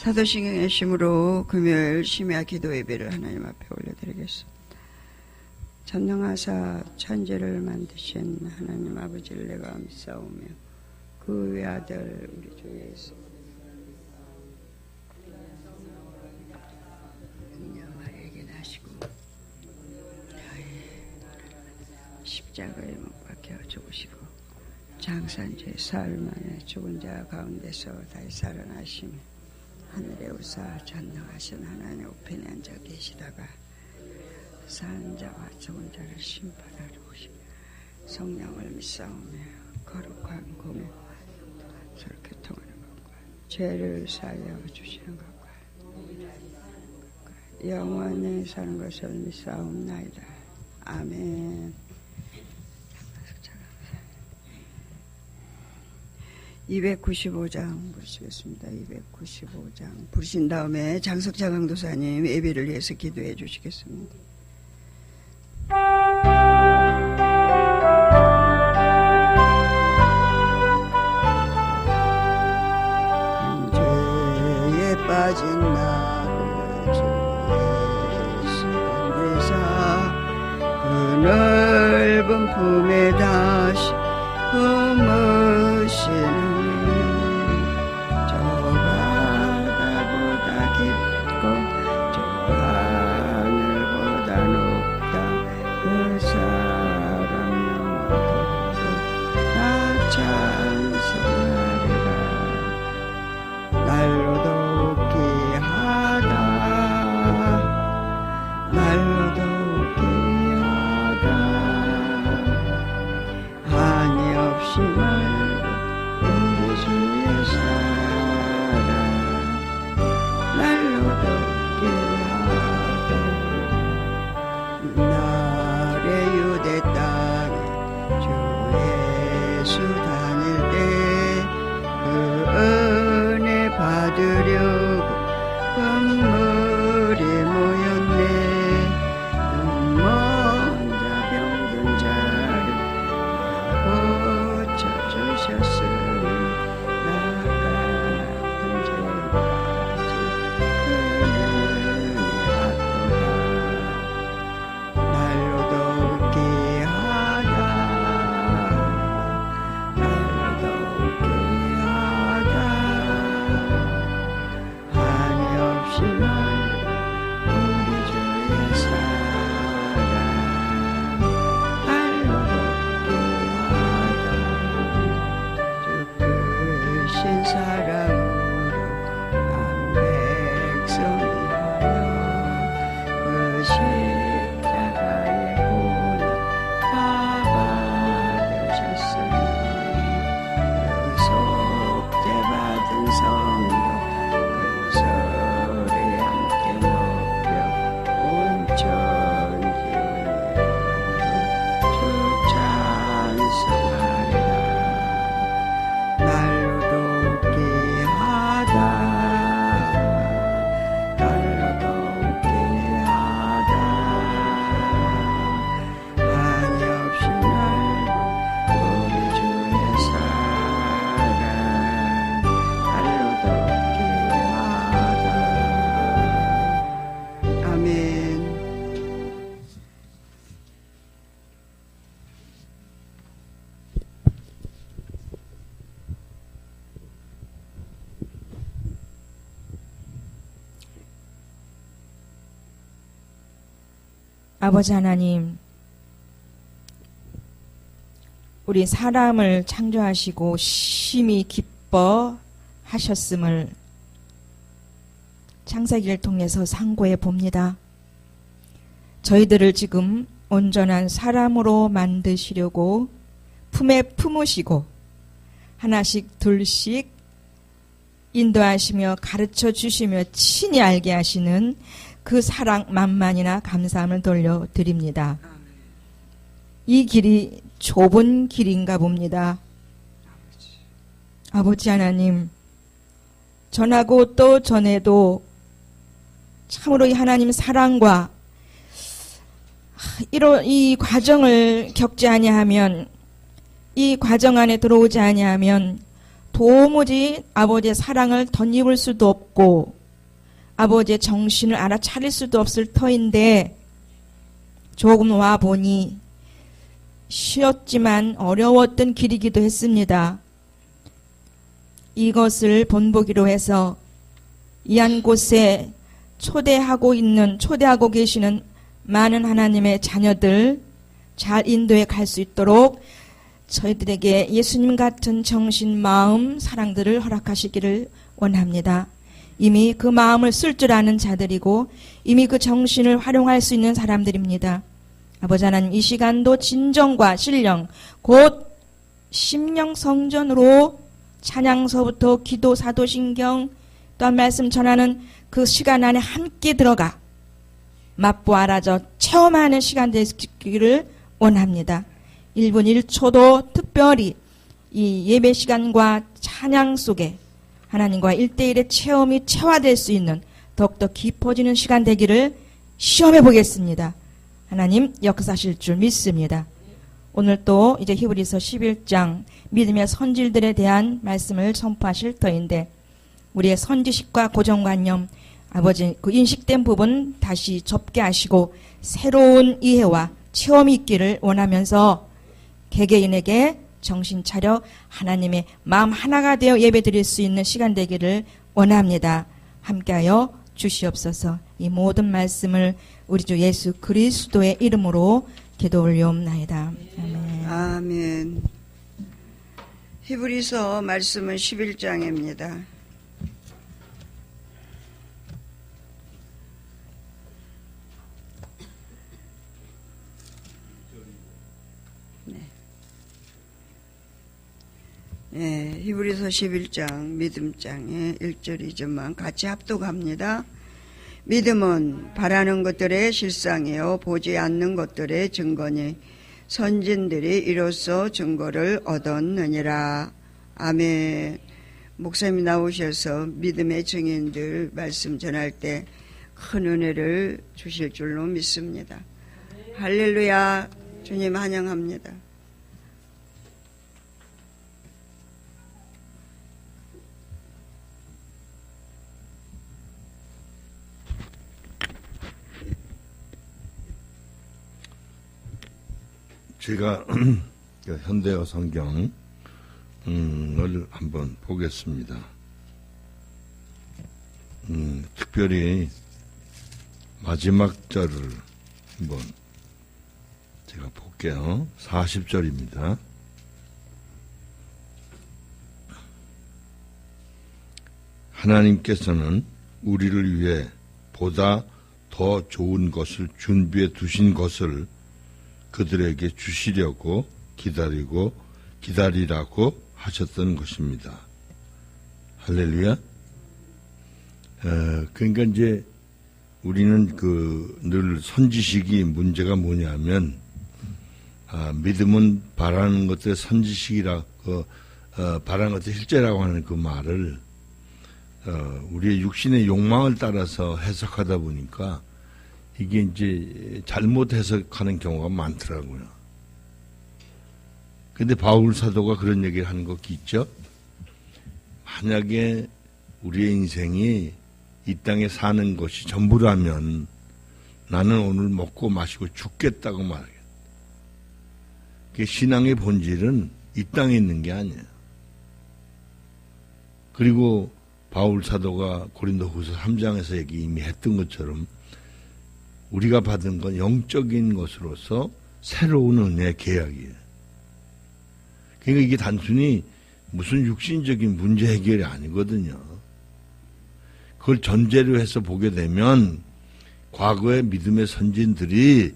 사도신경의 심으로 금요일 심야 기도 예배를 하나님 앞에 올려드리겠습니다. 전능하사 천지를 만드신 하나님 아버지를 내가 믿사오며 그 외아들 우리 주 예수 마리아에게 나시고 십자가에 못 박혀 죽으시고 장산지 사흘 만에 죽은 자 가운데서 다시 살아나시며 하늘에 우사 전능하신 하나님 우편에 앉아 계시다가 사는 자와 죽은 자를 심판하러 오시며 성령을 믿사오며 거룩한 공의 서로 교통하는 것과 죄를 사하여 주시는 것과 영원히 사는 것을 믿사옵나이다. 아멘. 295장 부르시겠습니다. 295장 부르신 다음에 장석자 강도사님 예배를 위해서 기도해 주시겠습니다. 죄에 빠진 나를 주의 시간에서 그 넓은 품에 다시 품으시는 아버지 하나님, 우리 사람을 창조하시고 심히 기뻐하셨음을 창세기를 통해서 상고해 봅니다. 저희들을 지금 온전한 사람으로 만드시려고 품에 품으시고 하나씩 둘씩 인도하시며 가르쳐 주시며 친히 알게 하시는 그 사랑 만만이나 감사함을 돌려드립니다. 이 길이 좁은 길인가 봅니다. 아버지 하나님, 전하고 또 전에도 참으로 이 하나님 사랑과 이 과정을 겪지 아니하면, 이 과정 안에 들어오지 아니하면 도무지 아버지의 사랑을 덧입을 수도 없고 아버지의 정신을 알아차릴 수도 없을 터인데 조금 와보니 쉬웠지만 어려웠던 길이기도 했습니다. 이것을 본보기로 해서 이 한 곳에 초대하고 계시는 많은 하나님의 자녀들 잘 인도해 갈 수 있도록 저희들에게 예수님 같은 정신, 마음, 사랑들을 허락하시기를 원합니다. 이미 그 마음을 쓸 줄 아는 자들이고 이미 그 정신을 활용할 수 있는 사람들입니다. 아버지 하나님, 이 시간도 진정과 신령, 곧 심령 성전으로 찬양서부터 기도, 사도신경, 또한 말씀 전하는 그 시간 안에 함께 들어가 맛보 알아져 체험하는 시간 되기를 원합니다. 1분 1초도 특별히 이 예배 시간과 찬양 속에 하나님과 1대1의 체험이 체화될 수 있는 더욱더 깊어지는 시간 되기를 시험해 보겠습니다. 하나님 역사하실 줄 믿습니다. 오늘 또 이제 히브리서 11장 믿음의 선질들에 대한 말씀을 선포하실 터인데 우리의 선지식과 고정관념 아버지 그 인식된 부분 다시 접게 하시고 새로운 이해와 체험이 있기를 원하면서 개개인에게 정신 차려 하나님의 마음 하나가 되어 예배드릴 수 있는 시간 되기를 원합니다. 함께하여 주시옵소서. 이 모든 말씀을 우리 주 예수 그리스도의 이름으로 기도 올리옵나이다. 아멘. 아멘. 히브리서 말씀은 11장입니다. 네, 히브리서 11장 믿음장의 1절 2절만 같이 합독합니다. 믿음은 바라는 것들의 실상이요 보지 않는 것들의 증거니 선진들이 이로써 증거를 얻었느니라. 아멘. 목사님이 나오셔서 믿음의 증인들 말씀 전할 때 큰 은혜를 주실 줄로 믿습니다. 할렐루야. 주님 환영합니다. 제가 현대어 성경을 한번 보겠습니다. 특별히 마지막 절을 한번 제가 볼게요. 40절입니다. 하나님께서는 우리를 위해 보다 더 좋은 것을 준비해 두신 것을 그들에게 주시려고 기다리라고 하셨던 것입니다. 할렐루야. 그러니까 이제 우리는 늘 선지식이 문제가 뭐냐면, 믿음은 바라는 것들의 선지식이라고, 바라는 것들의 실제라고 하는 그 말을, 우리의 육신의 욕망을 따라서 해석하다 보니까 이게 이제 잘못 해석하는 경우가 많더라고요. 근데 바울 사도가 그런 얘기를 하는 거 있죠? 만약에 우리의 인생이 이 땅에 사는 것이 전부라면 나는 오늘 먹고 마시고 죽겠다고 말하겠다. 신앙의 본질은 이 땅에 있는 게 아니에요. 그리고 바울 사도가 고린도후서 3장에서 이미 했던 것처럼 우리가 받은 건 영적인 것으로서 새로운 은혜의 계약이에요. 그러니까 이게 단순히 무슨 육신적인 문제 해결이 아니거든요. 그걸 전제로 해서 보게 되면 과거의 믿음의 선진들이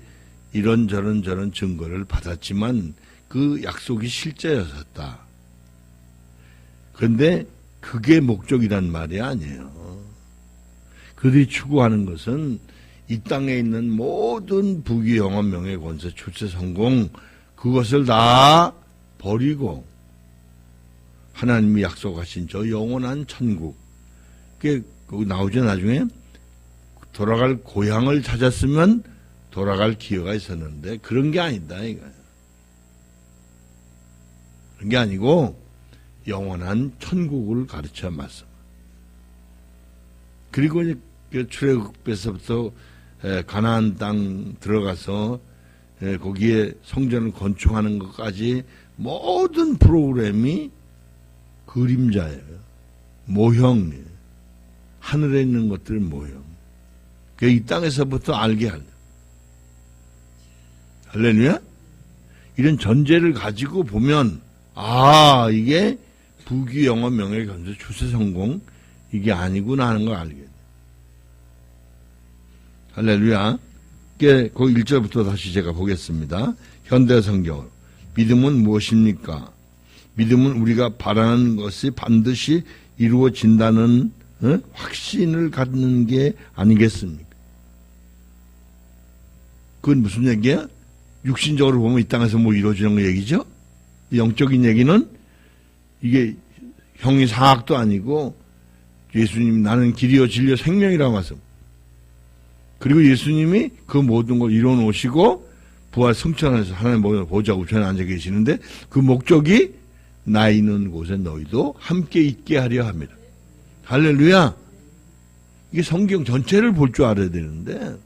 이런저런 증거를 받았지만 그 약속이 실제였었다. 그런데 그게 목적이란 말이 아니에요. 그들이 추구하는 것은 이 땅에 있는 모든 부귀, 영원, 명예, 권세, 출세, 성공 그것을 다 버리고 하나님이 약속하신 저 영원한 천국, 그게 거기 나오죠. 나중에 돌아갈 고향을 찾았으면 돌아갈 기회가 있었는데 그런 게 아니다 이거예요. 그런 게 아니고 영원한 천국을 가르쳐 말씀. 그리고 이제 출애굽에서부터 가나안 땅 들어가서 거기에 성전을 건축하는 것까지 모든 프로그램이 그림자예요. 모형이에요. 하늘에 있는 것들 모형. 이 땅에서부터 알게 하려. 할렐루야? 이런 전제를 가지고 보면 아 이게 부귀 영어 명예 견세 출세 성공 이게 아니구나 하는 걸 알게 돼. 할렐루야. 그 1절부터 다시 제가 보겠습니다. 현대 성경으로. 믿음은 무엇입니까? 믿음은 우리가 바라는 것이 반드시 이루어진다는 확신을 갖는 게 아니겠습니까? 그건 무슨 얘기야? 육신적으로 보면 이 땅에서 뭐 이루어지는 거 얘기죠? 영적인 얘기는 이게 형이 상학도 아니고 예수님이 나는 길이요 진리요 생명이라고 하셨어. 그리고 예수님이 그 모든 걸 이뤄 놓으시고 부활 승천해서 하나님 보좌 우편에 앉아 계시는데 그 목적이 나 있는 곳에 너희도 함께 있게 하려 합니다. 할렐루야. 이게 성경 전체를 볼 줄 알아야 되는데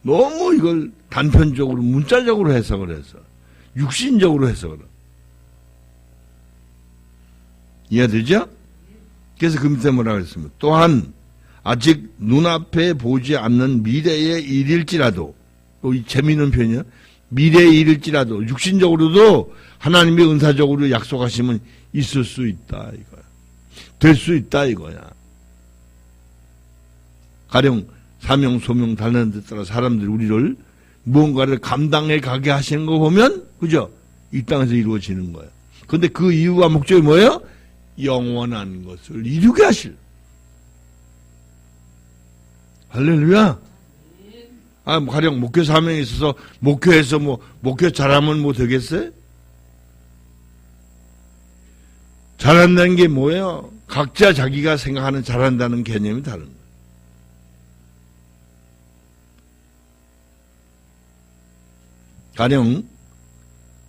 너무 이걸 단편적으로 문자적으로 해석을 해서 육신적으로 해석을 이해되죠? 그래서 그 밑에 뭐라고 했습니까? 또한 아직 눈앞에 보지 않는 미래의 일일지라도 또 이 재미있는 표현이요. 미래의 일일지라도 육신적으로도 하나님이 은사적으로 약속하시면 있을 수 있다 이거야. 될 수 있다 이거야. 가령 사명 소명 달란트에 따라 사람들이 우리를 무언가를 감당해 가게 하시는 거 보면 그죠? 이 땅에서 이루어지는 거예요. 그런데 그 이유와 목적이 뭐예요? 영원한 것을 이루게 하실. 할렐루야. 가령 목회 사명에 있어서 목회에서 목회 잘하면 되겠어요? 잘한다는 게 뭐예요? 각자 자기가 생각하는 잘한다는 개념이 다른 거예요. 가령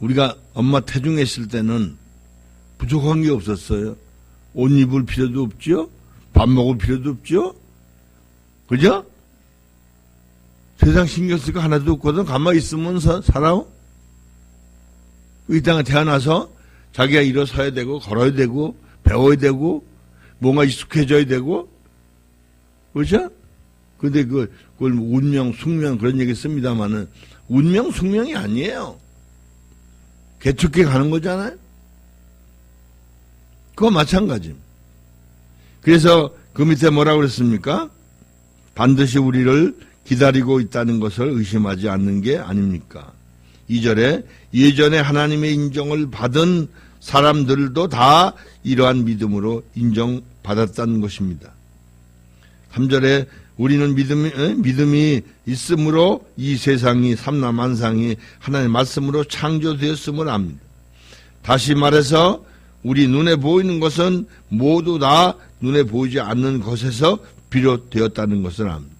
우리가 엄마 태중에 있을 때는 부족한 게 없었어요. 옷 입을 필요도 없죠? 밥 먹을 필요도 없죠? 그죠? 세상 신경 쓸 거 하나도 없거든. 가만히 있으면 살아. 이 땅에 태어나서 자기가 일어서야 되고 걸어야 되고 배워야 되고 뭔가 익숙해져야 되고 그렇죠? 근데 그걸 운명, 숙명 그런 얘기 씁니다만은 운명, 숙명이 아니에요. 개척해 가는 거잖아요. 그거 마찬가지. 그래서 그 밑에 뭐라고 그랬습니까? 반드시 우리를 기다리고 있다는 것을 의심하지 않는 게 아닙니까? 2절에 예전에 하나님의 인정을 받은 사람들도 다 이러한 믿음으로 인정받았다는 것입니다. 3절에 우리는 믿음이 있으므로 이 세상이 삼라만상이 하나님의 말씀으로 창조되었음을 압니다. 다시 말해서 우리 눈에 보이는 것은 모두 다 눈에 보이지 않는 것에서 비롯되었다는 것을 압니다.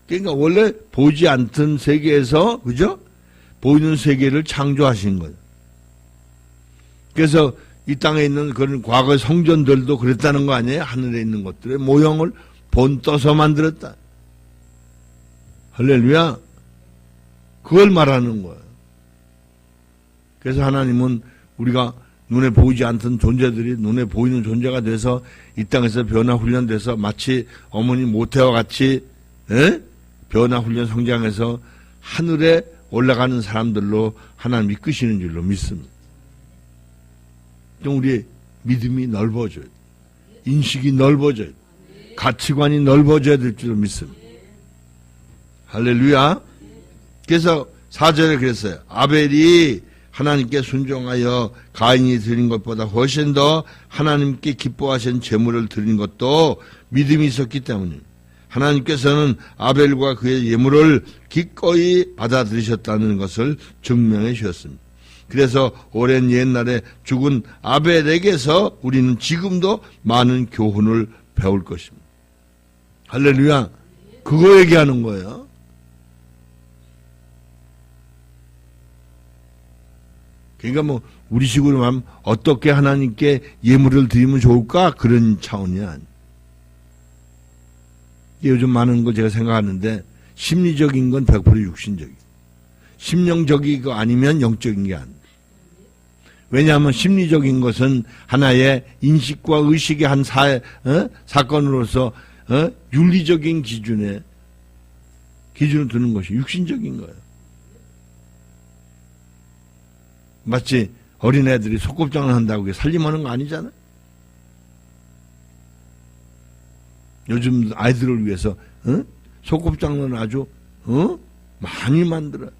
그러니까 원래 보이지 않던 세계에서 그죠? 보이는 세계를 창조하신 거예요. 그래서 이 땅에 있는 그런 과거 성전들도 그랬다는 거 아니에요? 하늘에 있는 것들의 모형을 본떠서 만들었다. 할렐루야. 그걸 말하는 거예요. 그래서 하나님은 우리가 눈에 보이지 않던 존재들이 눈에 보이는 존재가 돼서 이 땅에서 변화 훈련돼서 마치 어머니 모태와 같이 변화 훈련 성장해서 하늘에 올라가는 사람들로 하나님 이끄시는 줄로 믿습니다. 좀 우리의 믿음이 넓어져야 돼. 인식이 넓어져야 돼. 가치관이 넓어져야 될 줄로 믿습니다. 할렐루야. 그래서 4절에 그랬어요. 아벨이 하나님께 순종하여 가인이 드린 것보다 훨씬 더 하나님께 기뻐하신 제물을 드린 것도 믿음이 있었기 때문입니다. 하나님께서는 아벨과 그의 예물을 기꺼이 받아들이셨다는 것을 증명해 주셨습니다. 그래서 오랜 옛날에 죽은 아벨에게서 우리는 지금도 많은 교훈을 배울 것입니다. 할렐루야. 그거 얘기하는 거예요. 그러니까 우리 식으로 하면 어떻게 하나님께 예물을 드리면 좋을까? 그런 차원이 아니에요. 요즘 많은 거 제가 생각하는데 심리적인 건 100% 육신적이에요. 심령적이고 아니면 영적인 게 아니에요. 왜냐하면 심리적인 것은 하나의 인식과 의식의 한 사건으로서 윤리적인 기준을 두는 것이 육신적인 거예요. 마치 어린애들이 소꿉장을 한다고 살림하는 거 아니잖아요. 요즘 아이들을 위해서 소꿉장은 아주 많이 만들어요.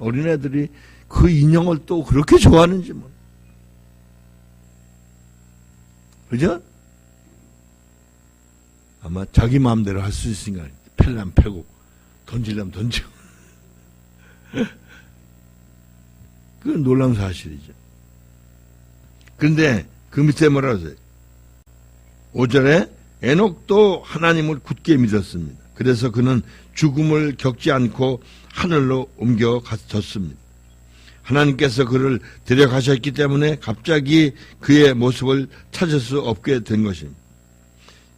어린애들이 그 인형을 또 그렇게 좋아하는지 뭐. 그죠? 아마 자기 마음대로 할 수 있으니까 팰려면 패고 던지려면 던지고. 그건 놀라운 사실이죠. 그런데 그 밑에 뭐라고 하세요? 5절에 에녹도 하나님을 굳게 믿었습니다. 그래서 그는 죽음을 겪지 않고 하늘로 옮겨졌습니다. 하나님께서 그를 데려가셨기 때문에 갑자기 그의 모습을 찾을 수 없게 된 것입니다.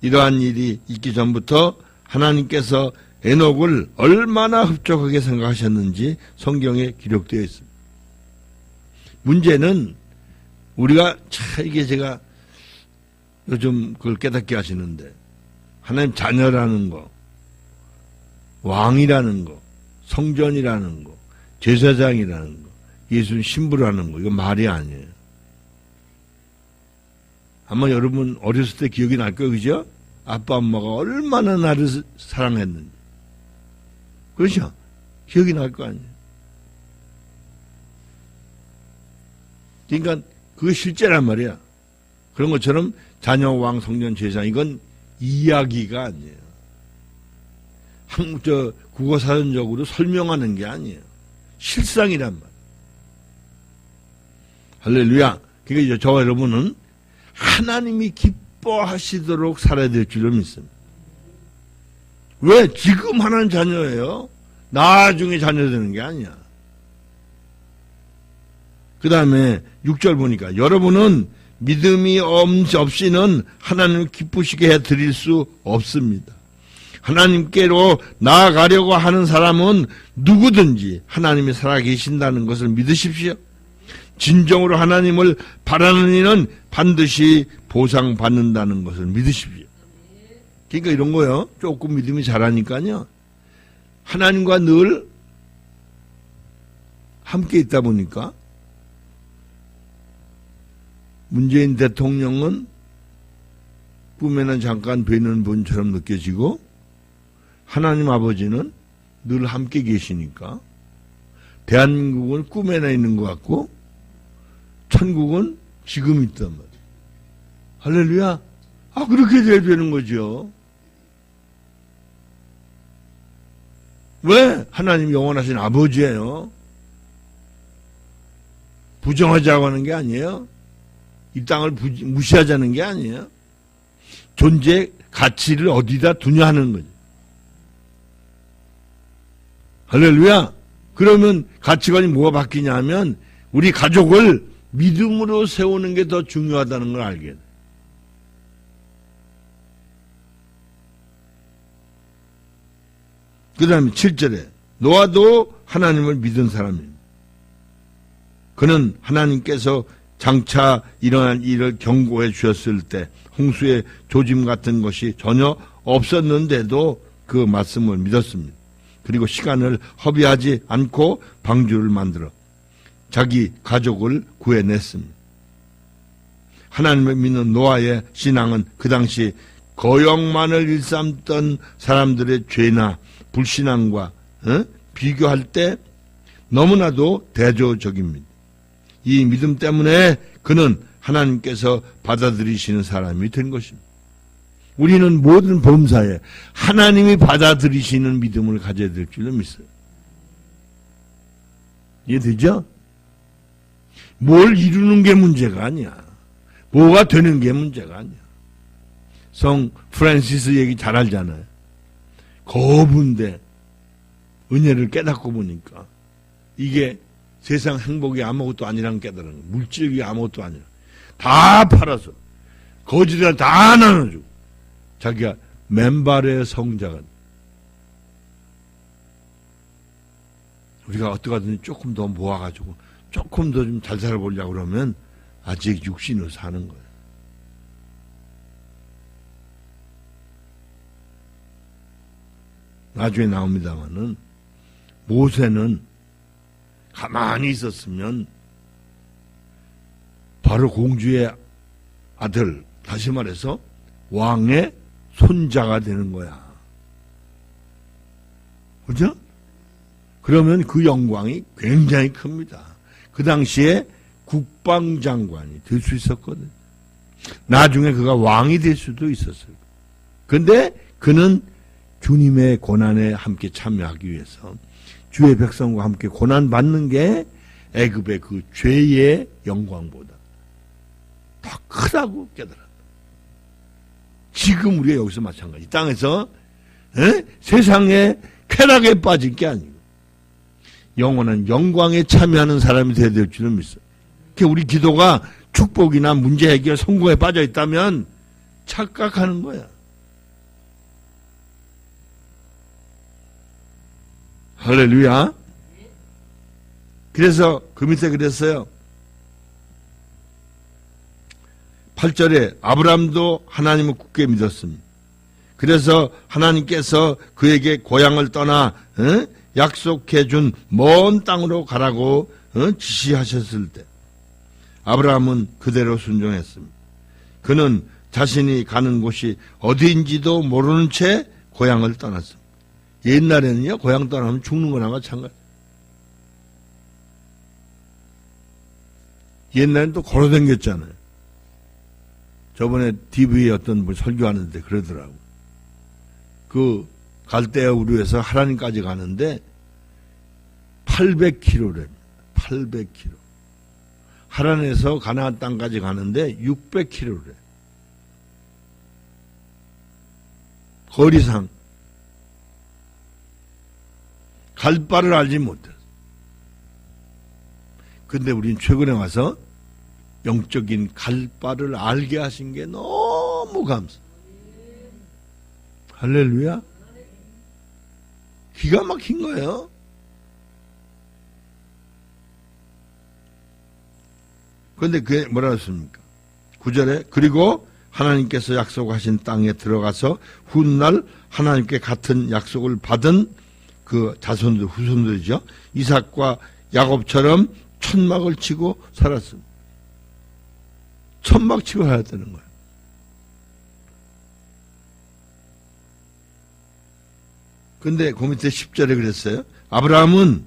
이러한 일이 있기 전부터 하나님께서 에녹을 얼마나 흡족하게 생각하셨는지 성경에 기록되어 있습니다. 문제는 우리가 이게 제가 요즘 그걸 깨닫게 하시는데 하나님 자녀라는 거, 왕이라는 거, 성전이라는 거, 제사장이라는 거, 예수님 신부라는 거, 이거 말이 아니에요. 아마 여러분 어렸을 때 기억이 날 거예요, 그죠? 아빠, 엄마가 얼마나 나를 사랑했는지. 그렇죠? 기억이 날 거 아니에요. 그러니까 그게 실제란 말이야. 그런 것처럼 자녀, 왕, 성전, 제사장, 이건 이야기가 아니에요. 국어사전적으로 설명하는 게 아니에요. 실상이란 말이에요. 할렐루야. 그러니까 저와 여러분은 하나님이 기뻐하시도록 살아야 될 줄로 믿습니다. 왜? 지금 하나님 자녀예요. 나중에 자녀 되는 게 아니야. 그 다음에 6절 보니까 여러분은 믿음이 없이는 하나님을 기쁘시게 해드릴 수 없습니다. 하나님께로 나아가려고 하는 사람은 누구든지 하나님이 살아계신다는 것을 믿으십시오. 진정으로 하나님을 바라는 이는 반드시 보상받는다는 것을 믿으십시오. 그러니까 이런 거요. 조금 믿음이 잘하니까요. 하나님과 늘 함께 있다 보니까 문재인 대통령은 꿈에는 잠깐 뵈는 분처럼 느껴지고 하나님 아버지는 늘 함께 계시니까 대한민국은 꿈에나 있는 것 같고 천국은 지금 있단 말이에요. 할렐루야. 그렇게 돼야 되는 거죠. 왜? 하나님 영원하신 아버지예요. 부정하자고 하는 게 아니에요. 이 땅을 무시하자는 게 아니에요. 존재 가치를 어디다 두냐 하는 거죠. 할렐루야. 그러면 가치관이 뭐가 바뀌냐 하면 우리 가족을 믿음으로 세우는 게 더 중요하다는 걸 알게 돼. 그 다음에 7절에 노아도 하나님을 믿은 사람입니다. 그는 하나님께서 장차 일어난 일을 경고해 주셨을 때 홍수의 조짐 같은 것이 전혀 없었는데도 그 말씀을 믿었습니다. 그리고 시간을 허비하지 않고 방주를 만들어 자기 가족을 구해냈습니다. 하나님을 믿는 노아의 신앙은 그 당시 거역만을 일삼던 사람들의 죄나 불신앙과 비교할 때 너무나도 대조적입니다. 이 믿음 때문에 그는 하나님께서 받아들이시는 사람이 된 것입니다. 우리는 모든 범사에 하나님이 받아들이시는 믿음을 가져야 될 줄로 믿어요. 이해되죠? 뭘 이루는 게 문제가 아니야. 뭐가 되는 게 문제가 아니야. 성 프란시스 얘기 잘 알잖아요. 거부인데 은혜를 깨닫고 보니까 이게 세상 행복이 아무것도 아니라는 깨달은 거예요. 물질이 아무것도 아니라. 다 팔아서 거지들 다 나눠주고 자기가 맨발의 성자가 우리가 어떡하든지 조금 더 모아가지고 조금 더 좀 잘 살아보려고 그러면 아직 육신으로 사는 거예요. 나중에 나옵니다마는 모세는 가만히 있었으면 바로 공주의 아들, 다시 말해서 왕의 손자가 되는 거야. 그죠? 그러면 그 영광이 굉장히 큽니다. 그 당시에 국방장관이 될 수 있었거든. 나중에 그가 왕이 될 수도 있었어요. 근데 그는 주님의 고난에 함께 참여하기 위해서 주의 백성과 함께 고난받는 게 애굽의 그 죄의 영광보다 더 크다고 깨달았다. 지금 우리가 여기서 마찬가지. 이 땅에서 세상에 쾌락에 빠진 게 아니고 영원한 영광에 참여하는 사람이 되어야 될 줄은 믿어. 우리 기도가 축복이나 문제 해결, 성공에 빠져 있다면 착각하는 거야. 할렐루야. 그래서 그 밑에 그랬어요. 8절에 아브라함도 하나님을 굳게 믿었습니다. 그래서 하나님께서 그에게 고향을 떠나 약속해 준 먼 땅으로 가라고 지시하셨을 때 아브라함은 그대로 순종했습니다. 그는 자신이 가는 곳이 어디인지도 모르는 채 고향을 떠났습니다. 옛날에는요, 고향 떠나면 죽는 거나 마찬가지. 옛날엔 또 걸어다녔잖아요. 저번에 TV에 어떤 분 설교하는데 그러더라고. 그 갈대아 우르에서 하란까지 가는데 800km래. 800km. 하란에서 가나안 땅까지 가는데 600km래. 거리상 갈 바를 알지 못했어. 근데 우린 최근에 와서 영적인 갈 바를 알게 하신 게 너무 감사. 할렐루야. 기가 막힌 거예요. 그런데 그게 뭐라 했습니까? 9절에 그리고 하나님께서 약속하신 땅에 들어가서 훗날 하나님께 같은 약속을 받은 그 자손들, 후손들이죠. 이삭과 야곱처럼 천막을 치고 살았습니다. 천막 치고 살았다는 거예요. 근데 그 밑에 10절에 그랬어요. 아브라함은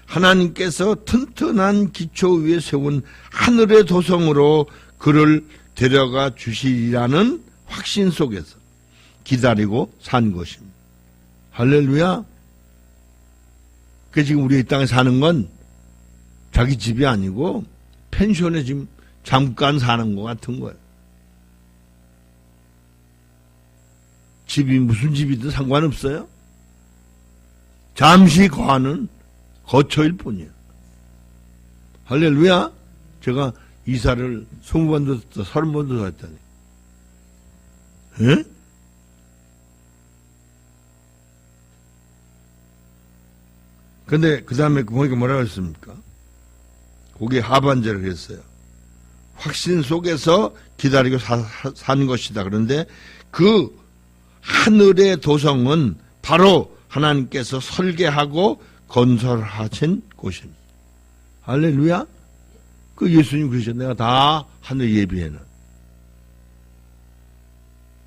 하나님께서 튼튼한 기초 위에 세운 하늘의 도성으로 그를 데려가 주시리라는 확신 속에서 기다리고 산 것입니다. 할렐루야. 그 지금 우리 이 땅에 사는 건 자기 집이 아니고 펜션에 지금 잠깐 사는 것 같은 거예요. 집이 무슨 집이든 상관없어요. 잠시 거하는 거처일 뿐이에요. 할렐루야. 제가 이사를 20번도 30번도 했다니. 예? 근데 그 다음에 보니까 뭐라고 했습니까? 거기에 하반절을 했어요. 확신 속에서 기다리고 산 것이다. 그런데 그 하늘의 도성은 바로 하나님께서 설계하고 건설하신 곳입니다. 할렐루야. 그 예수님 그러셨죠. 내가 다 하늘 예비해는.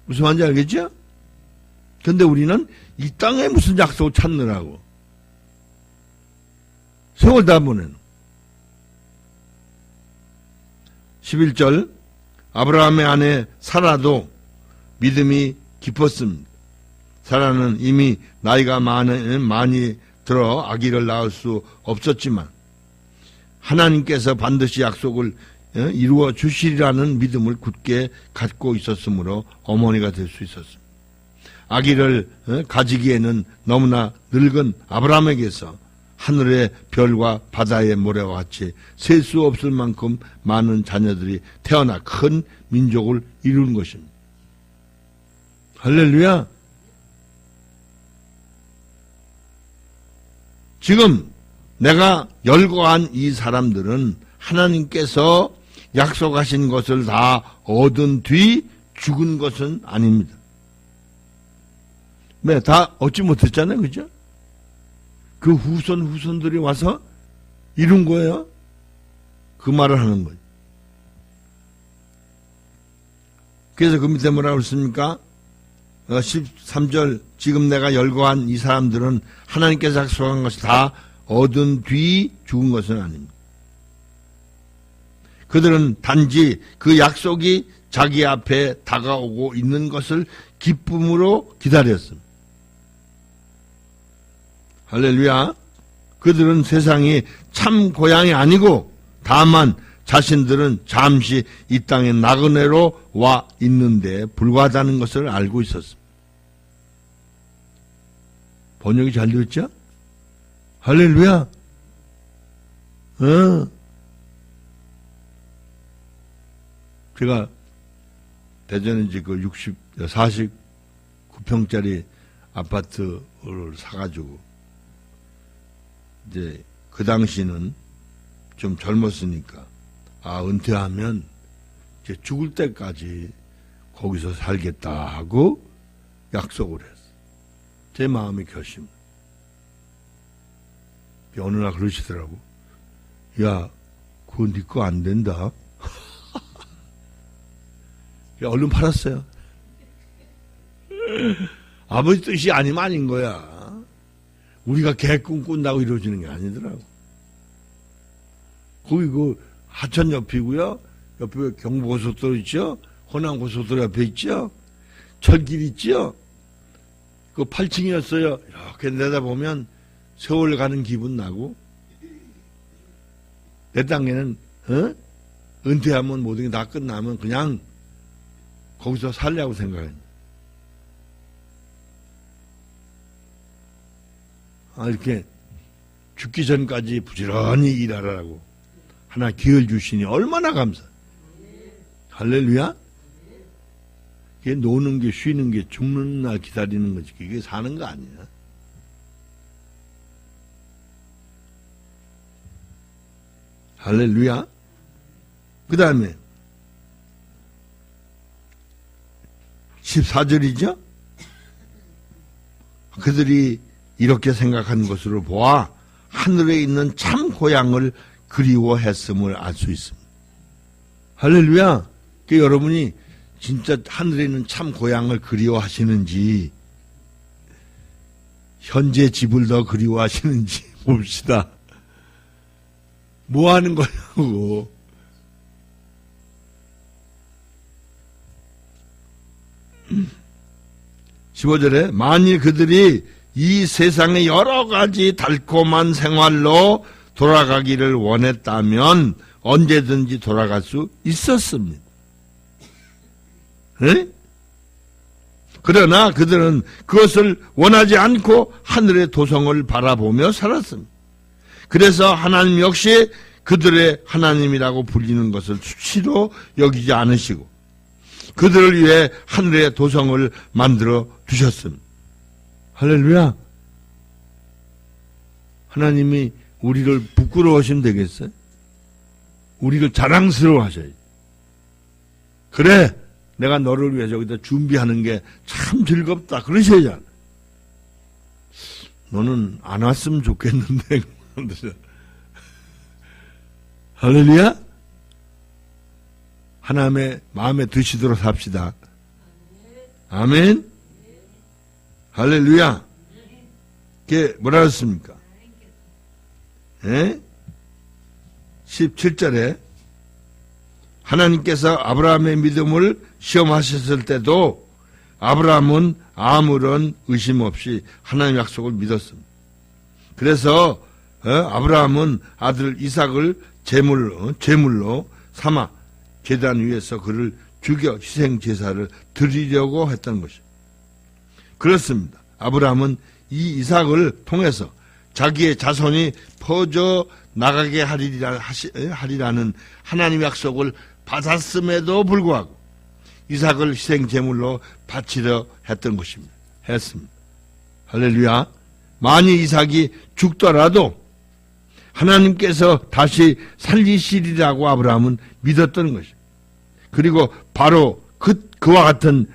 무슨 말인지 알겠죠? 근데 우리는 이 땅에 무슨 약속을 찾느라고 세월 다 보내는. 11절 아브라함의 아내 사라도 믿음이 깊었습니다. 사라는 이미 나이가 많이 들어 아기를 낳을 수 없었지만 하나님께서 반드시 약속을 이루어 주시리라는 믿음을 굳게 갖고 있었으므로 어머니가 될 수 있었습니다. 아기를 가지기에는 너무나 늙은 아브라함에게서 하늘의 별과 바다의 모래와 같이 셀 수 없을 만큼 많은 자녀들이 태어나 큰 민족을 이루는 것입니다. 할렐루야. 지금 내가 열거한 이 사람들은 하나님께서 약속하신 것을 다 얻은 뒤 죽은 것은 아닙니다. 네, 다 얻지 못했잖아요. 그죠? 그 후손들이 와서 이룬 거예요. 그 말을 하는 거예요. 그래서 그 밑에 뭐라고 했습니까? 13절, 지금 내가 열거한 이 사람들은 하나님께서 약속한 것을 다 얻은 뒤 죽은 것은 아닙니다. 그들은 단지 그 약속이 자기 앞에 다가오고 있는 것을 기쁨으로 기다렸습니다. 할렐루야. 그들은 세상이 참 고향이 아니고 다만 자신들은 잠시 이 땅의 나그네로 와 있는데 불과하다는 것을 알고 있었습니다. 번역이 잘 되었죠? 할렐루야. 제가 대전에 이제 그 49평짜리 아파트를 사가지고 이제 그 당시는 좀 젊었으니까 은퇴하면 이제 죽을 때까지 거기서 살겠다 하고 약속을 했어. 제 마음의 결심. 어느 날 그러시더라고. 야, 그거 네 거 안 된다. 얼른 팔았어요. 아버지 뜻이 아니면 아닌 거야. 우리가 개꿈 꾼다고 이루어지는 게 아니더라고. 거기 그 하천 옆이고요. 옆에 경부고속도로 있죠. 호남고속도로 옆에 있죠. 철길 있죠. 그 8층이었어요. 이렇게 내다보면 세월 가는 기분 나고. 내 땅에는 은퇴하면 모든 게 다 끝나면 그냥 거기서 살려고 생각했는데. 이렇게 죽기 전까지 부지런히 일하라고 하나 기회를 주시니 얼마나 감사. 할렐루야. 이게 노는 게 쉬는 게 죽는 날 기다리는 거지. 이게 사는 거 아니야. 할렐루야. 그 다음에 14절이죠. 그들이 이렇게 생각한 것으로 보아 하늘에 있는 참 고향을 그리워했음을 알 수 있습니다. 할렐루야. 여러분이 진짜 하늘에 있는 참 고향을 그리워하시는지 현재 집을 더 그리워하시는지 봅시다. 뭐 하는 거냐고. 음. 15절에 만일 그들이 이 세상의 여러 가지 달콤한 생활로 돌아가기를 원했다면 언제든지 돌아갈 수 있었습니다. 네? 그러나 그들은 그것을 원하지 않고 하늘의 도성을 바라보며 살았습니다. 그래서 하나님 역시 그들의 하나님이라고 불리는 것을 수치로 여기지 않으시고 그들을 위해 하늘의 도성을 만들어 두셨습니다. 할렐루야. 하나님이 우리를 부끄러워하시면 되겠어요? 우리를 자랑스러워 하셔야지. 그래, 내가 너를 위해 저기다 준비하는 게 참 즐겁다. 그러셔야지. 너는 안 왔으면 좋겠는데. 할렐루야. 하나님의 마음에 드시도록 삽시다. 아멘. 할렐루야. 이게 뭐라 했습니까? 17절에 하나님께서 아브라함의 믿음을 시험하셨을 때도 아브라함은 아무런 의심 없이 하나님 약속을 믿었습니다. 그래서 아브라함은 아들 이삭을 제물로 삼아 제단 위에서 그를 죽여 희생 제사를 드리려고 했던 것입니다. 그렇습니다. 아브라함은 이 이삭을 통해서 자기의 자손이 퍼져 나가게 하리라는 하나님의 약속을 받았음에도 불구하고 이삭을 희생 제물로 바치려 했던 것입니다. 했습니다. 할렐루야. 만일 이삭이 죽더라도 하나님께서 다시 살리시리라고 아브라함은 믿었던 것입니다. 그리고 바로 그와 같은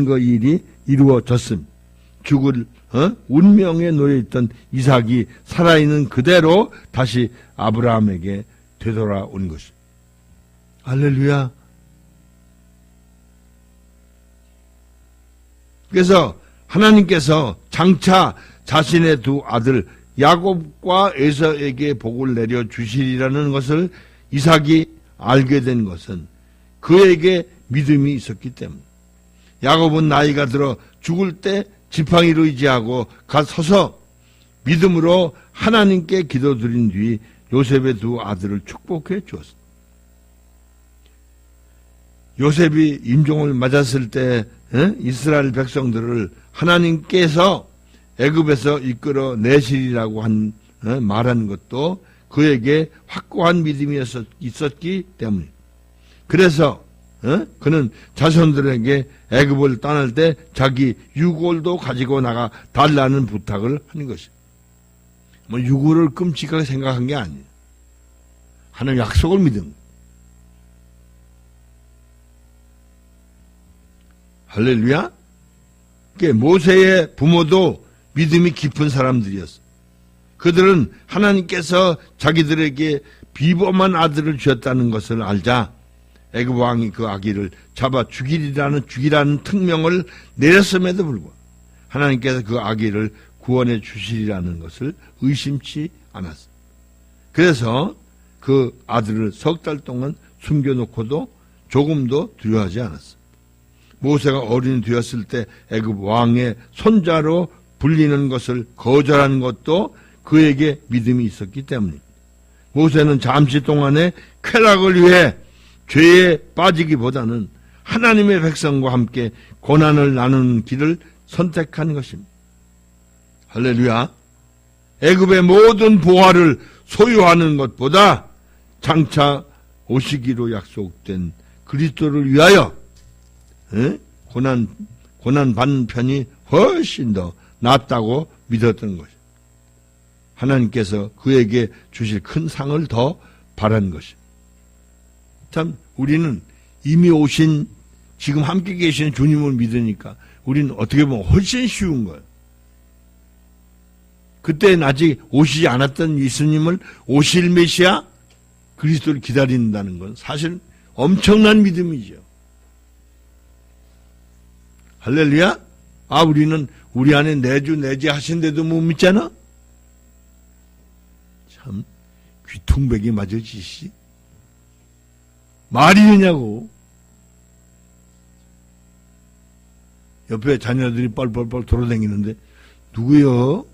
그 일이 이루어졌습니다. 죽을 운명에 놓여있던 이삭이 살아있는 그대로 다시 아브라함에게 되돌아온 것입니다. 할렐루야. 그래서 하나님께서 장차 자신의 두 아들 야곱과 에서에게 복을 내려 주시리라는 것을 이삭이 알게 된 것은 그에게 믿음이 있었기 때문에, 야곱은 나이가 들어 죽을 때 지팡이로 의지하고 서서 믿음으로 하나님께 기도드린 뒤 요셉의 두 아들을 축복해 주었습니다. 요셉이 임종을 맞았을 때 이스라엘 백성들을 하나님께서 애굽에서 이끌어 내시리라고 말한 것도 그에게 확고한 믿음이 있었기 때문입니다. 그래서 그는 자손들에게 애굽을 떠날 때 자기 유골도 가지고 나가 달라는 부탁을 하는 것입니다. 유골을 끔찍하게 생각한 게 아니에요. 하나님 약속을 믿은 거예요. 할렐루야. 모세의 부모도 믿음이 깊은 사람들이었어요. 그들은 하나님께서 자기들에게 비범한 아들을 주었다는 것을 알자 애굽 왕이 그 아기를 잡아 죽이라는 특명을 내렸음에도 불구하고 하나님께서 그 아기를 구원해 주시리라는 것을 의심치 않았어요. 그래서 그 아들을 석 달 동안 숨겨놓고도 조금도 두려워하지 않았어요. 모세가 어린이 되었을 때 애굽 왕의 손자로 불리는 것을 거절한 것도 그에게 믿음이 있었기 때문입니다. 모세는 잠시 동안의 쾌락을 위해 죄에 빠지기보다는 하나님의 백성과 함께 고난을 나누는 길을 선택한 것입니다. 할렐루야. 애굽의 모든 보화를 소유하는 것보다 장차 오시기로 약속된 그리스도를 위하여 고난 받는 편이 훨씬 더 낫다고 믿었던 것입니다. 하나님께서 그에게 주실 큰 상을 더 바란 것입니다. 참 우리는 이미 오신 지금 함께 계시는 주님을 믿으니까 우리는 어떻게 보면 훨씬 쉬운 거예요. 그때는 아직 오시지 않았던 예수님을 오실 메시아 그리스도를 기다린다는 건 사실 엄청난 믿음이죠. 할렐루야. 우리는 우리 안에 내주 내재 하신데도 못 믿잖아. 참 귀퉁백이 맞아지시 말이 되냐고. 옆에 자녀들이 뻘뻘뻘 돌아다니는데 누구요?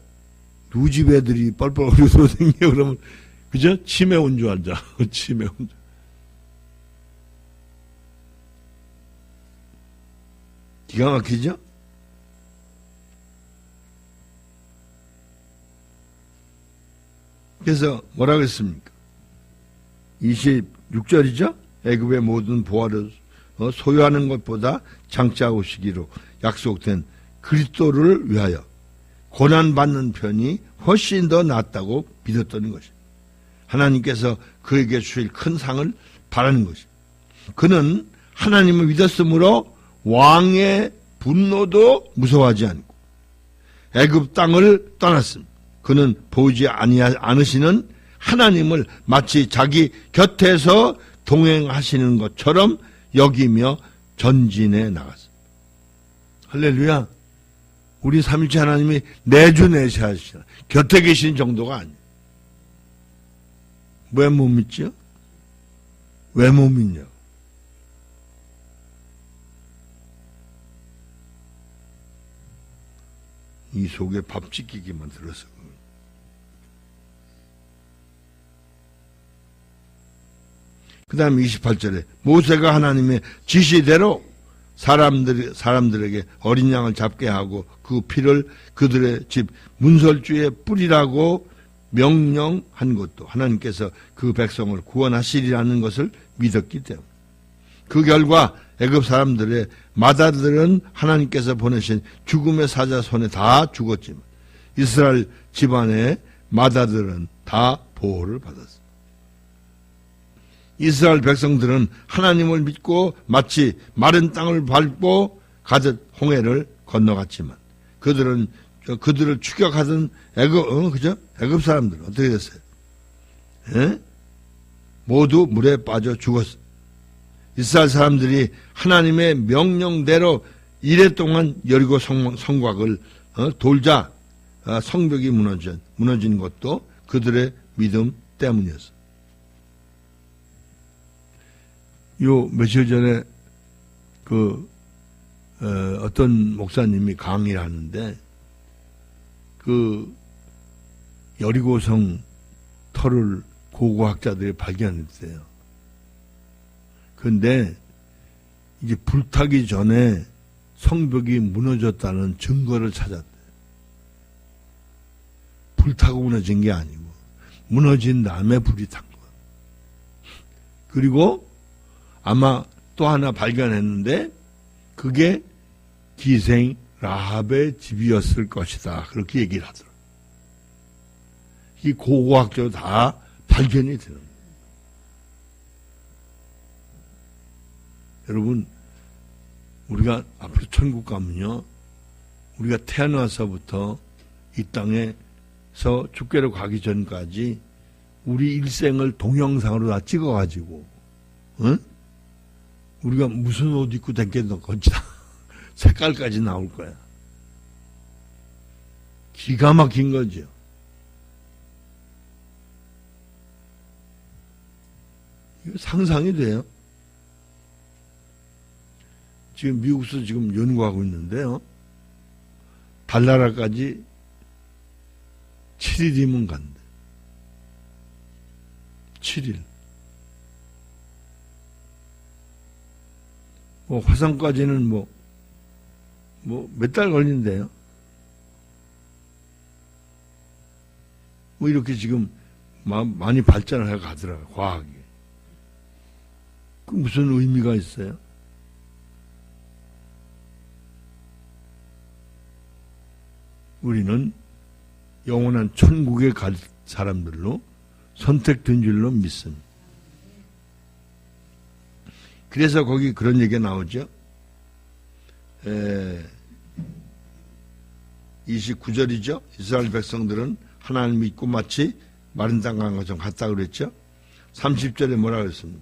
누구 집 애들이 뻘뻘 돌아다니냐 그러면 그죠? 치매 온 줄 알자. 치매 온 줄. 기가 막히죠? 그래서 뭐라고 했습니까? 26절이죠? 애굽의 모든 보화를 소유하는 것보다 장차 오시기로 약속된 그리스도를 위하여 고난받는 편이 훨씬 더 낫다고 믿었던 것입니다. 하나님께서 그에게 주실 큰 상을 바라는 것입니다. 그는 하나님을 믿었으므로 왕의 분노도 무서워하지 않고 애굽 땅을 떠났습니다. 그는 보이지 않으시는 하나님을 마치 자기 곁에서 동행하시는 것처럼 여기며 전진해 나갔습니다. 할렐루야. 우리 삼위일체 하나님이 내주내시하시나 곁에 계신 정도가 아니에요. 왜 못 믿죠? 왜 못 믿냐? 이 속에 밥 지키기만 들어서. 그 다음 28절에 모세가 하나님의 지시대로 사람들에게 어린 양을 잡게 하고 그 피를 그들의 집 문설주에 뿌리라고 명령한 것도 하나님께서 그 백성을 구원하시리라는 것을 믿었기 때문에 그 결과 애굽 사람들의 맏아들은 하나님께서 보내신 죽음의 사자 손에 다 죽었지만 이스라엘 집안의 맏아들은 다 보호를 받았습니다. 이스라엘 백성들은 하나님을 믿고 마치 마른 땅을 밟고 가듯 홍해를 건너갔지만 그들을 추격하던 애굽 사람들 어떻게 됐어요? 예? 모두 물에 빠져 죽었어요. 이스라엘 사람들이 하나님의 명령대로 이래 동안 여리고 성곽을 돌자 성벽이 무너진 것도 그들의 믿음 때문이었어요. 요 며칠 전에 어떤 목사님이 강의를 하는데 여리고성 터를 고고학자들이 발견했어요. 그런데 이게 불타기 전에 성벽이 무너졌다는 증거를 찾았대요. 불타고 무너진 게 아니고 무너진 다음에 불이 탄 거예요. 그리고 아마 또 하나 발견했는데 그게 기생 라합의 집이었을 것이다. 그렇게 얘기를 하더라고요. 이 고고학적으로 다 발견이 되는 거예요. 여러분, 우리가 앞으로 천국 가면요, 우리가 태어나서부터 이 땅에서 죽게로 가기 전까지 우리 일생을 동영상으로 다 찍어가지고, 응? 우리가 무슨 옷 입고 다니는 건지 다 색깔까지 나올 거야. 기가 막힌 거죠. 이거 상상이 돼요. 지금 미국에서 지금 연구하고 있는데요. 달나라까지 7일이면 간대. 7일. 화성까지는 몇 달 걸린대요. 이렇게 지금 많이 발전을 해 가더라고요, 과학이. 그 무슨 의미가 있어요? 우리는 영원한 천국에 갈 사람들로 선택된 줄로 믿습니다. 그래서 거기 그런 얘기가 나오죠. 29절이죠. 이스라엘 백성들은 하나님을 믿고 마치 마른 땅 간 것처럼 갔다 그랬죠. 30절에 뭐라 그랬습니까?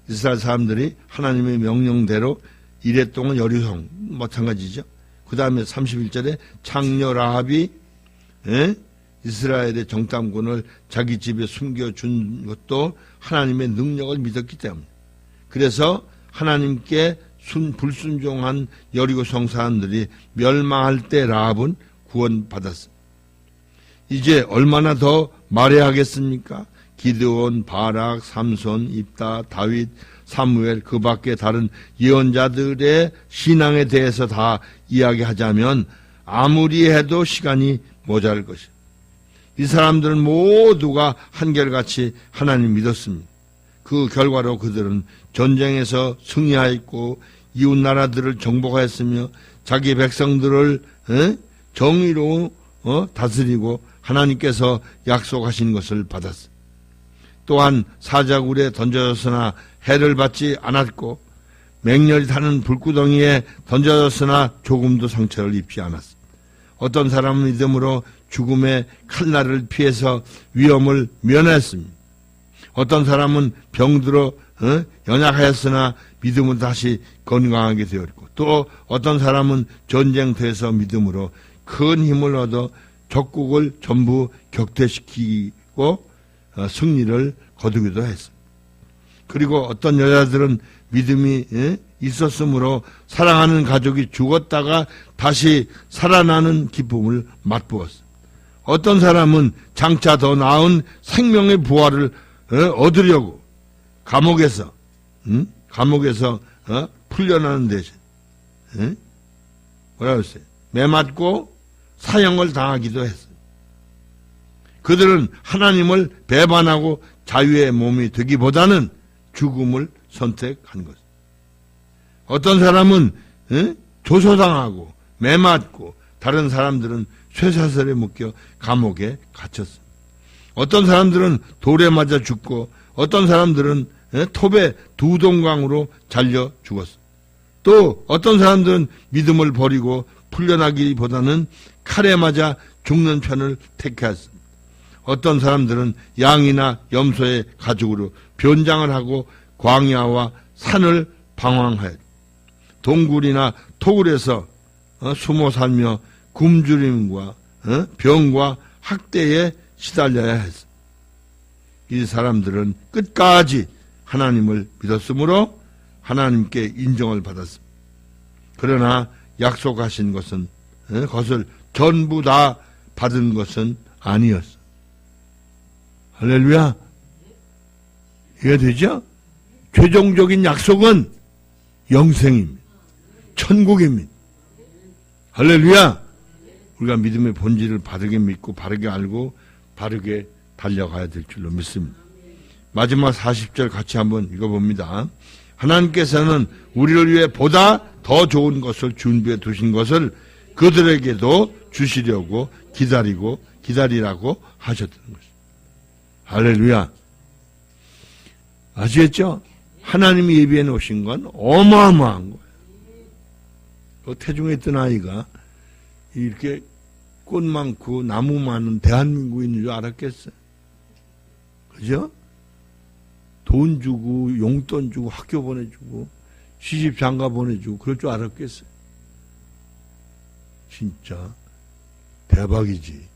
이스라엘 사람들이 하나님의 명령대로 이래 동안 여리성 마찬가지죠. 그 다음에 31절에 창녀 라합이 이스라엘의 정탐꾼을 자기 집에 숨겨준 것도 하나님의 능력을 믿었기 때문에 그래서 하나님께 불순종한 여리고성 사람들이 멸망할 때 라합은 구원받았습니다. 이제 얼마나 더 말해야 하겠습니까? 기드온, 바락, 삼손, 입다, 다윗, 사무엘 그 밖에 다른 예언자들의 신앙에 대해서 다 이야기하자면 아무리 해도 시간이 모자랄 것이에요. 이 사람들은 모두가 한결같이 하나님 믿었습니다. 그 결과로 그들은 전쟁에서 승리하였고 이웃 나라들을 정복하였으며 자기 백성들을 정의로 다스리고 하나님께서 약속하신 것을 받았습니다. 또한 사자굴에 던져졌으나 해를 받지 않았고 맹렬히 타는 불구덩이에 던져졌으나 조금도 상처를 입지 않았습니다. 어떤 사람은 믿음으로 죽음의 칼날을 피해서 위험을 면했습니다. 어떤 사람은 병들어 연약하였으나 믿음은 다시 건강하게 되었고 또 어떤 사람은 전쟁터에서 믿음으로 큰 힘을 얻어 적국을 전부 격퇴시키고 승리를 거두기도 했습니다. 그리고 어떤 여자들은 믿음이 있었으므로 사랑하는 가족이 죽었다가 다시 살아나는 기쁨을 맛보았습니다. 어떤 사람은 장차 더 나은 생명의 부활을 얻으려고 감옥에서 풀려나는 대신 예? 뭐라고 했어요? 매맞고 사형을 당하기도 했어요. 그들은 하나님을 배반하고 자유의 몸이 되기보다는 죽음을 선택한 것. 어떤 사람은 조소당하고 매맞고 다른 사람들은 쇠사슬에 묶여 감옥에 갇혔습니다. 어떤 사람들은 돌에 맞아 죽고 어떤 사람들은 톱에 두 동강으로 잘려 죽었습니다. 또 어떤 사람들은 믿음을 버리고 풀려나기보다는 칼에 맞아 죽는 편을 택했습니다. 어떤 사람들은 양이나 염소의 가죽으로 변장을 하고 광야와 산을 방황하였습니다. 동굴이나 토굴에서 숨어 살며 굶주림과 병과 학대에 시달려야 했습니다. 이 사람들은 끝까지 하나님을 믿었으므로 하나님께 인정을 받았습니다. 그러나 약속하신 것은 그것을 전부 다 받은 것은 아니었어. 할렐루야. 이해되죠? 최종적인 약속은 영생입니다. 천국입니다. 할렐루야. 우리가 믿음의 본질을 바르게 믿고 바르게 알고 바르게 달려가야 될 줄로 믿습니다. 마지막 40절 같이 한번 읽어봅니다. 하나님께서는 우리를 위해 보다 더 좋은 것을 준비해 두신 것을 그들에게도 주시려고 기다리라고 하셨다는 것입니다. 할렐루야. 아시겠죠? 하나님이 예비해 놓으신 건 어마어마한 거예요. 그 태중에 있던 아이가 이렇게 꽃 많고 나무 많은 대한민국에 있는 줄 알았겠어요? 그죠? 돈 주고 용돈 주고 학교 보내주고 시집 장가 보내주고 그럴 줄 알았겠어요? 진짜 대박이지.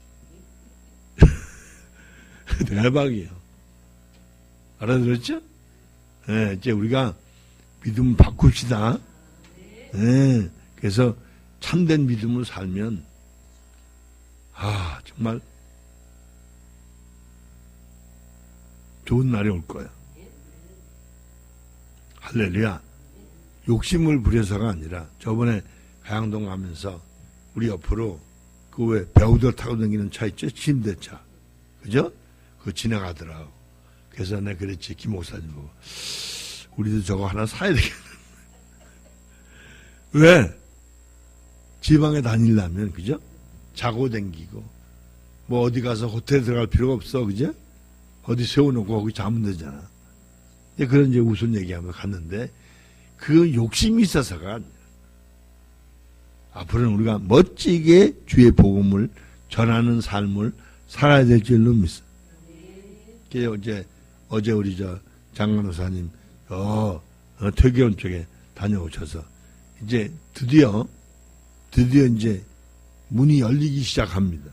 대박이에요. 알아들었죠? 네, 이제 우리가 믿음 바꿉시다. 네, 그래서 참된 믿음으로 살면 정말 좋은 날이 올 거야. 할렐루야. 욕심을 부려서가 아니라 저번에 가양동 가면서 우리 옆으로 그 왜 배우들 타고 다니는 차 있죠? 침대차. 그죠? 그거 지나가더라고. 그래서 내가 그랬지. 김 목사님 보고. 우리도 저거 하나 사야 되겠네. 왜? 지방에 다니려면, 그죠? 자고 댕기고, 뭐 어디 가서 호텔 들어갈 필요가 없어, 그죠? 어디 세워놓고 거기 자면 되잖아. 그런 이제 우스운 얘기하며 갔는데, 그 욕심이 있어서가 아니라, 앞으로는 우리가 멋지게 주의 복음을 전하는 삶을 살아야 될 줄로 믿습니다. 어제 우리 장간호사님, 퇴계원 쪽에 다녀오셔서, 이제 드디어 이제 문이 열리기 시작합니다.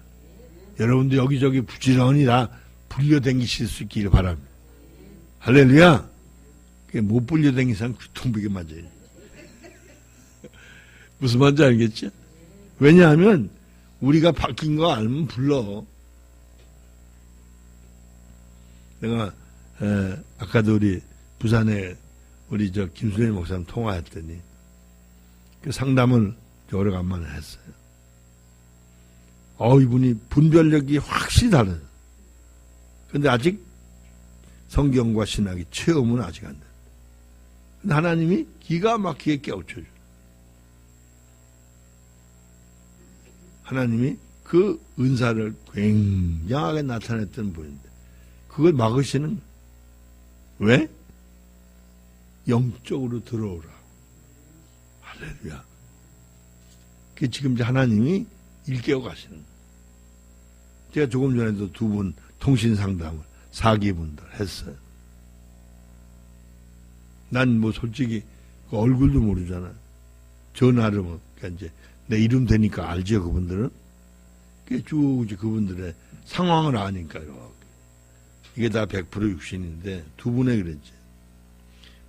여러분도 여기저기 부지런히 다 불려다니실 수 있기를 바랍니다. 할렐루야! 못 불려다니는 사람 귀통비게 맞아요. 무슨 말인지 알겠죠? 왜냐하면 우리가 바뀐 거 알면 불러. 내가 아까도 우리 부산에 우리 김수현 목사님 통화했더니 그 상담을 오래간만에 했어요. 이분이 분별력이 확실히 다르죠. 근데 아직 성경과 신학이 체험은 아직 안 돼. 근데 하나님이 기가 막히게 깨우쳐줘요. 하나님이 그 은사를 굉장하게 나타냈던 분인데 그걸 막으시는 왜? 영적으로 들어오라. 할렐루야. 그 지금 이제 하나님이 일깨워 가시는 거예요. 제가 조금 전에도 두 분 통신 상담을 사기분들 했어요. 난 뭐 솔직히 그 얼굴도 모르잖아. 전화로 뭐 그러니까 이제 내 이름 되니까 알죠, 그분들은. 쭉 이제 그분들의 상황을 아니까요. 이게 다 100% 육신인데 두 분에 그랬지.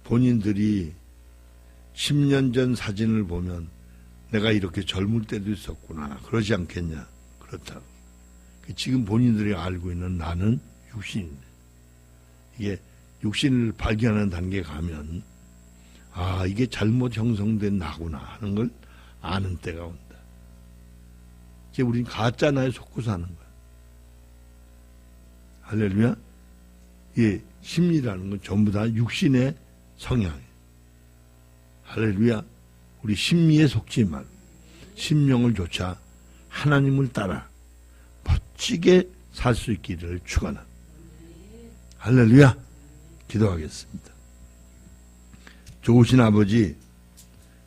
본인들이 10년 전 사진을 보면 내가 이렇게 젊을 때도 있었구나. 그러지 않겠냐. 그렇다고. 지금 본인들이 알고 있는 나는 육신인데. 이게 육신을 발견하는 단계에 가면 아, 이게 잘못 형성된 나구나 하는 걸 아는 때가 온다. 이제 우린 가짜 나에 속고 사는 거야. 할렐루야. 예, 심리라는 건 전부 다 육신의 성향이에요. 할렐루야. 우리 심리에 속지 말고 심령을 조차 하나님을 따라 멋지게 살 수 있기를 축원합니다. 할렐루야. 기도하겠습니다. 좋으신 아버지,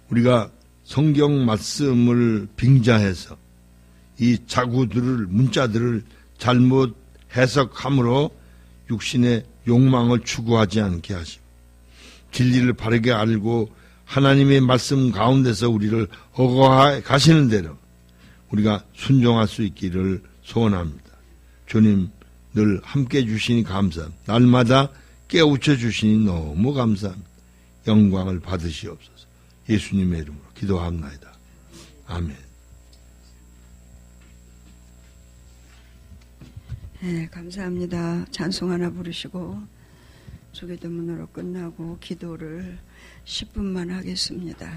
우리가 성경 말씀을 빙자해서 이 자구들을, 문자들을 잘못 해석함으로 육신의 욕망을 추구하지 않게 하시고 진리를 바르게 알고 하나님의 말씀 가운데서 우리를 어거해 가시는 대로 우리가 순종할 수 있기를 소원합니다. 주님 늘 함께 주시니 감사합니다. 날마다 깨우쳐 주시니 너무 감사합니다. 영광을 받으시옵소서. 예수님의 이름으로 기도합나이다. 아멘. 네, 감사합니다. 찬송 하나 부르시고 주기도문으로 끝나고 기도를 10분만 하겠습니다.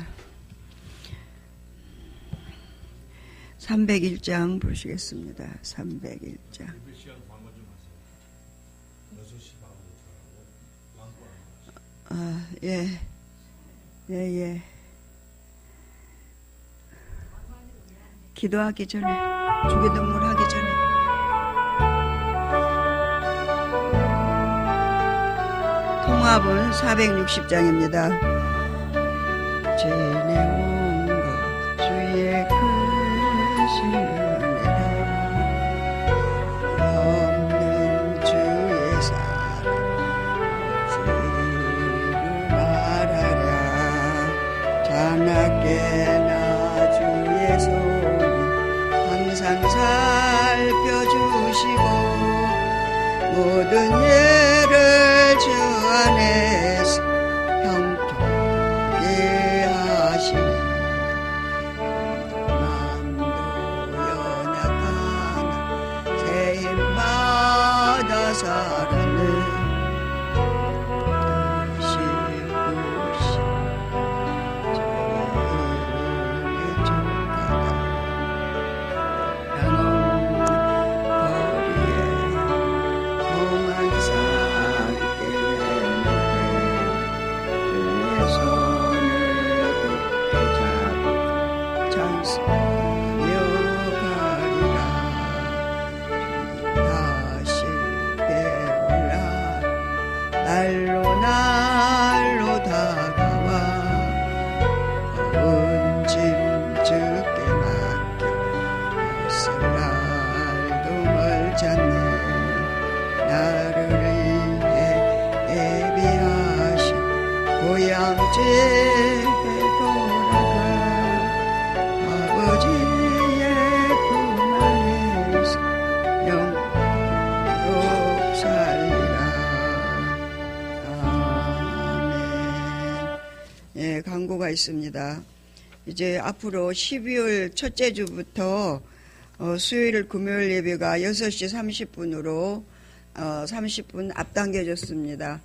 301장 부르시겠습니다. 301장. 아, 예. 예. 기도하기 전에, 주기도문 하기 전에. 통합은 460장입니다. 죄내 온 것 주의 크신 은혜라 없는 주의 사랑 주를 말하랴 자나깨나 주의 손이 항상 살펴주시고 모든 예를 주 안에서 형통하게 하시네. 만도 연약하나 새 힘받아 살았네. 날로 다가와 온 짐 주께 맡겨 있을 날도 멀지 않네. 나를 위해 예비하신 고향 집에 돌아가 아버지의 품 안에서 영원토록 살리라. 예, 광고가 있습니다. 이제 앞으로 12월 첫째 주부터 수요일 금요일 예배가 6시 30분으로 30분 앞당겨졌습니다.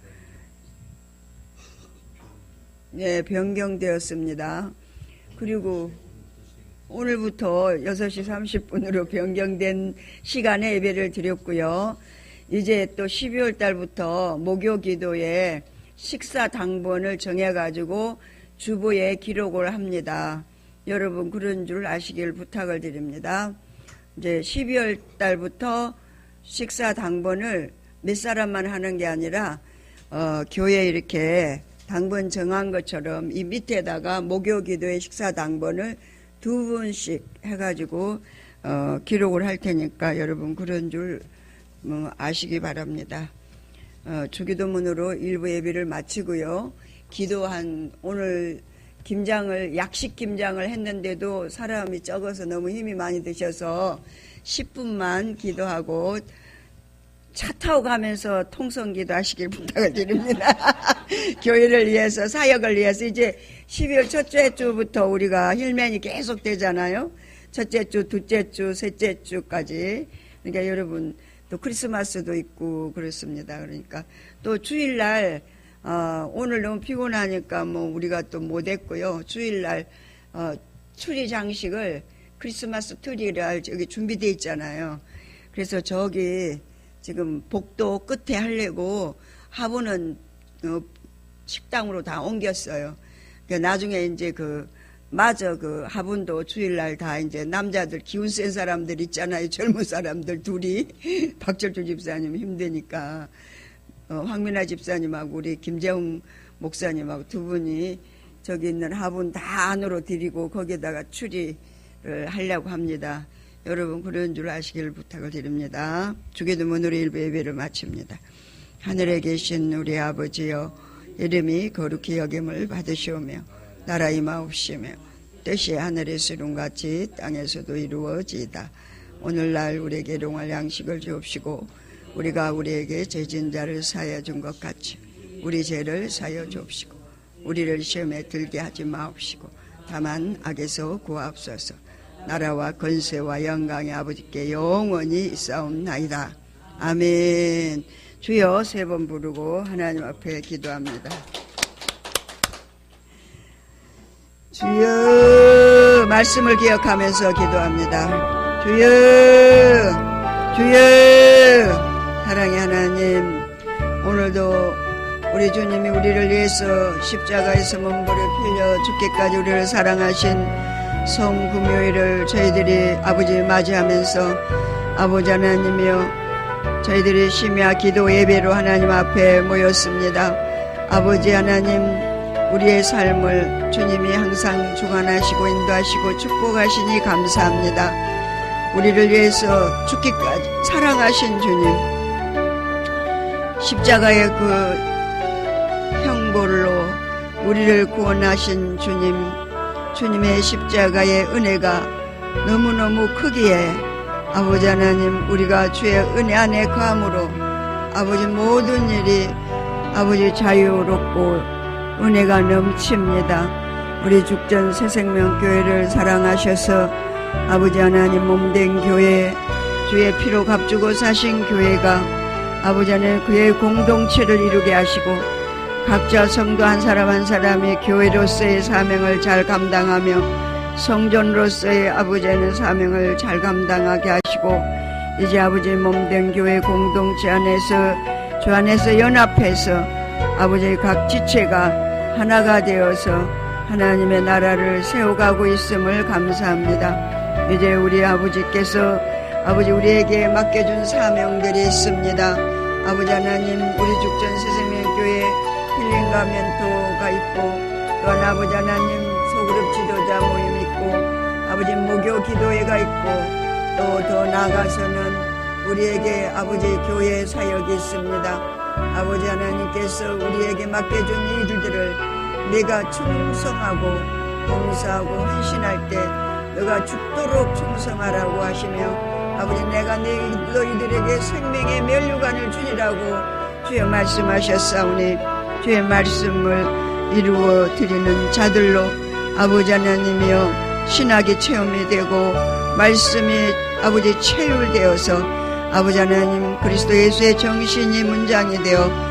예, 변경되었습니다. 그리고 오늘부터 6시 30분으로 변경된 시간에 예배를 드렸고요. 이제 또 12월 달부터 목요 기도에 식사 당번을 정해가지고 주보에 기록을 합니다. 여러분 그런 줄 아시길 부탁을 드립니다. 이제 12월 달부터 식사 당번을 몇 사람만 하는 게 아니라 교회에 이렇게 당번 정한 것처럼 이 밑에다가 목요 기도의 식사 당번을 2분씩 해가지고 기록을 할 테니까 여러분 그런 줄 아시기 바랍니다. 주기도문으로 일부 예배를 마치고요. 기도한 오늘 김장을 약식 김장을 했는데도 사람이 적어서 너무 힘이 많이 드셔서 10분만 기도하고 차 타고 가면서 통성기도 하시길 부탁을 드립니다. 교회를 위해서 사역을 위해서 이제 12월 첫째 주부터 우리가 힐맨이 계속 되잖아요. 첫째 주, 둘째 주, 셋째 주까지. 그러니까 여러분 또 크리스마스도 있고 그렇습니다. 그러니까 또 주일날 오늘 너무 피곤하니까 뭐 우리가 또 못했고요. 주일날 추리 장식을 크리스마스 트리를 저기 준비돼 있잖아요. 그래서 저기 지금 복도 끝에 하려고 화분은 식당으로 다 옮겼어요. 나중에 이제 마저 화분도 주일날 다 이제 남자들 기운 센 사람들 있잖아요. 젊은 사람들 둘이 박철주 집사님 힘드니까 황민아 집사님하고 우리 김재웅 목사님하고 두 분이 저기 있는 화분 다 안으로 드리고 거기에다가 추리를 하려고 합니다. 여러분 그런 줄 아시길 부탁을 드립니다. 주기도문으로 일부 예배를 마칩니다. 하늘에 계신 우리 아버지여, 이름이 거룩히 여김을 받으시오며 나라 임하옵시며 뜻이 하늘에서 이룬같이 땅에서도 이루어지이다. 오늘날 우리에게 일용할 양식을 주옵시고 우리가 우리에게 죄진 자를 사하여 준 것 같이 우리 죄를 사하여 주옵시고 우리를 시험에 들게 하지 마옵시고 다만 악에서 구하옵소서. 나라와 권세와 영광의 아버지께 영원히 있사옵나이다. 아멘. 주여 세 번 부르고 하나님 앞에 기도합니다. 주여, 말씀을 기억하면서 기도합니다. 주여, 주여. 사랑의 하나님, 오늘도 우리 주님이 우리를 위해서 십자가에서 몸부를 빌려 죽기까지 우리를 사랑하신 성금요일을 저희들이 아버지 맞이하면서 아버지 하나님이여, 저희들이 심야 기도 예배로 하나님 앞에 모였습니다. 아버지 하나님, 우리의 삶을 주님이 항상 주관하시고 인도하시고 축복하시니 감사합니다. 우리를 위해서 죽기까지 사랑하신 주님, 십자가의 형벌로 우리를 구원하신 주님, 주님의 십자가의 은혜가 너무너무 크기에 아버지 하나님, 우리가 주의 은혜 안에 거함으로 아버지 모든 일이 아버지 자유롭고 은혜가 넘칩니다. 우리 죽전 새생명교회를 사랑하셔서 아버지 하나님 몸된 교회, 주의 피로 값주고 사신 교회가 아버지 하나님 그의 공동체를 이루게 하시고 각자 성도 한 사람 한 사람이 교회로서의 사명을 잘 감당하며 성전으로서의 아버지의 사명을 잘 감당하게 하시고 이제 아버지 몸된 교회 공동체 안에서 주 안에서 연합해서 아버지의 각 지체가 하나가 되어서 하나님의 나라를 세워가고 있음을 감사합니다. 이제 우리 아버지께서 아버지 우리에게 맡겨준 사명들이 있습니다. 아버지 하나님, 우리 죽전 새생명교회 힐링과 멘토가 있고 또한 아버지 하나님 소그룹 지도자 모임 있고 아버지 무교 기도회가 있고 또 더 나아가서는 우리에게 아버지 교회 사역이 있습니다. 아버지 하나님께서 우리에게 맡겨준 일들을 내가 충성하고 봉사하고 헌신할 때 너가 죽도록 충성하라고 하시며 아버지 내가 너희들에게 생명의 면류관을 주리라고 주여 말씀하셨사오니 주의 말씀을 이루어 드리는 자들로 아버지 하나님이여 신학이 체험이 되고 말씀이 아버지 체율되어서 아버지 하나님 그리스도 예수의 정신이 문장이 되어